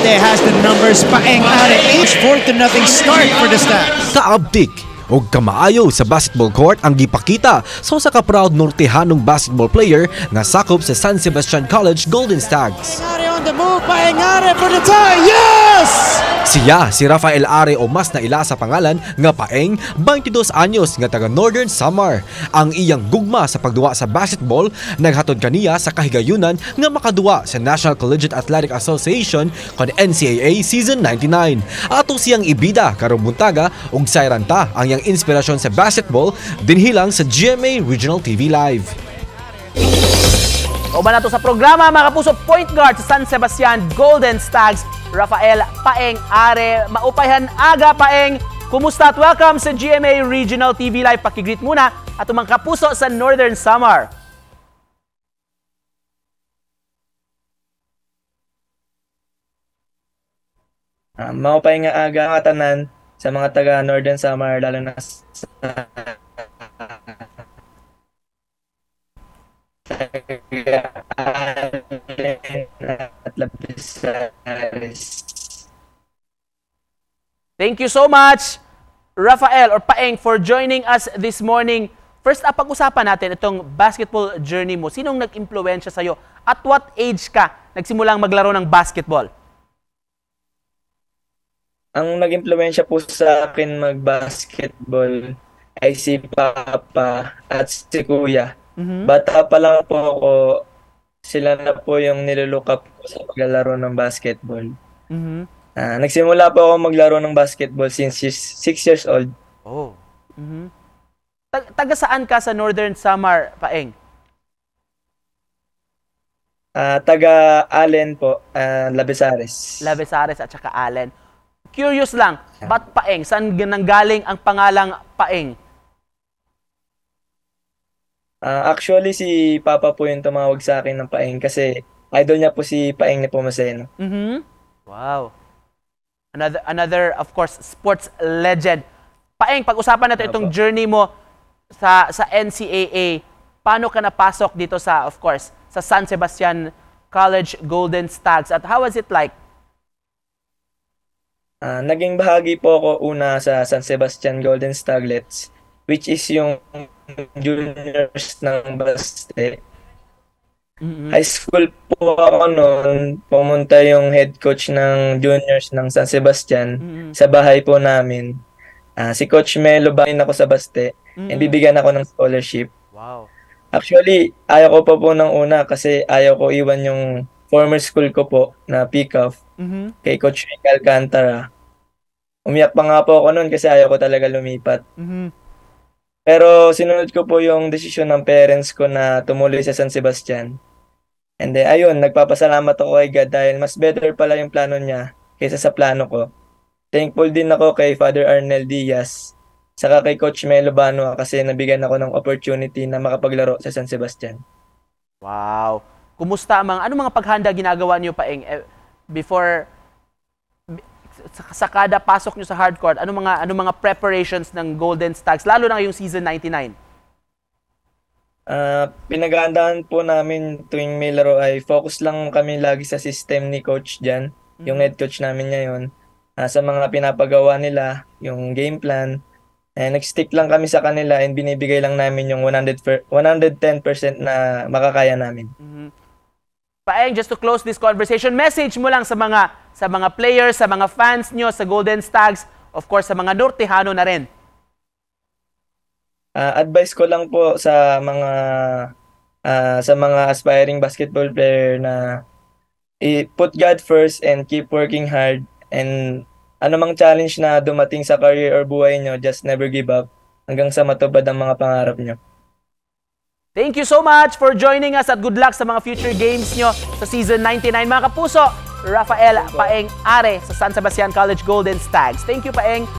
Norte has the numbers. Paeng Are, 4-0 start for the Stags. Kaabdik og kamaayo sa basketball court ang gipakita sa usa ka proud Nortehanong basketball player nga sakop sa San Sebastian College Golden Stags. Are on the move, Paeng Are for the tie. Yes! Siya si Rafael Are o mas naila sa pangalan nga Paeng, 22 anyos nga taga Northern Samar. Ang iyang gugma sa pagduwa sa basketball naghatod kaniya sa kahigayunan nga makaduwa sa National Collegiate Athletic Association kon NCAA Season 99. Ato siyang ibida karong buntaga ug sayranta ang iyang inspirasyon sa basketball dinhilang sa GMA Regional TV Live. O ba nato sa programa mga kapuso, point guard sa San Sebastian Golden Stags, Rafael Paeng Are. Maupayhan aga, Paeng. Kumusta at welcome sa GMA Regional TV Live. Pakigreet muna at mga kapuso sa Northern Samar. Maupayhan nga aga nga tanan sa mga taga Northern Samar, lalo na sa at Lapisares. Thank you so much, Rafael or Paeng, for joining us this morning. First up, pag-usapan natin itong basketball journey mo. Sinong nag-impluwensya sa'yo? At what age ka nagsimulang maglaro ng basketball? Ang nag-impluwensya po sa akin mag-basketball ay si Papa at si Kuya. Bata pa lang po ako, sila na po yung nilulook up ko sa paglalaro ng basketball. Nagsimula po ako maglaro ng basketball since 6 years old. Oh. Taga saan ka sa Northern Samar, Paeng? Taga Allen po, Labesares. Labesares at saka Allen. Curious lang, ba't Paeng? Saan nanggaling ang pangalang Paeng? Actually, si Papa po yung tumawag sa akin ng Paeng kasi idol niya po si Paeng Nepomuceno. Wow. Another, of course, sports legend. Paeng, pag-usapan natin itong journey mo sa NCAA. Paano ka napasok dito sa, of course, sa San Sebastian College Golden Stags? At how was it like? Naging bahagi po ako una sa San Sebastian Golden Staglets, which is yung juniors ng Baste. High school po ako noon, pumunta yung head coach ng juniors ng San Sebastian sa bahay po namin. Si Coach Melo bahin ako sa Baste, and bibigyan ako ng scholarship. Wow. Actually, ayaw ko pa po ng una kasi ayaw ko iwan yung former school ko po na pick-off kay Coach Rick Alcantara. Umiyak pa nga po ako noon kasi ayaw ko talaga lumipat. Pero sinunod ko po yung desisyon ng parents ko na tumuloy sa San Sebastian. And then, ayun, nagpapasalamat ako kay God dahil mas better pala yung plano niya kaysa sa plano ko. Thankful din ako kay Father Arnel Diaz, saka kay Coach Melo Banua kasi nabigyan ako ng opportunity na makapaglaro sa San Sebastian. Wow. Kumusta ano mga paghanda ginagawa niyo, Paeng, before sa kada pasok nyo sa hardcourt? Ano mga preparations ng Golden Stags, lalo na yung season 99? Pinaghahandaan po namin tuwing may laro ay focus lang kami lagi sa system ni coach dyan, yung head coach namin ngayon, sa mga pinapagawa nila, yung game plan. Nag-stick lang kami sa kanila and binibigay lang namin yung 110% na makakaya namin. Paeng, just to close this conversation, message mo lang sa mga players, sa mga fans nyo, sa Golden Stags, of course, sa mga Nortehano na rin. Advice ko lang po sa mga aspiring basketball player na put God first and keep working hard, and anumang challenge na dumating sa career or buhay nyo, just never give up hanggang sa matupad ang mga pangarap nyo. Thank you so much for joining us at good luck sa mga future games nyo sa season 99. Mga kapuso, Rafael Paeng Are sa San Sebastian College Golden Stags. Thank you, Paeng.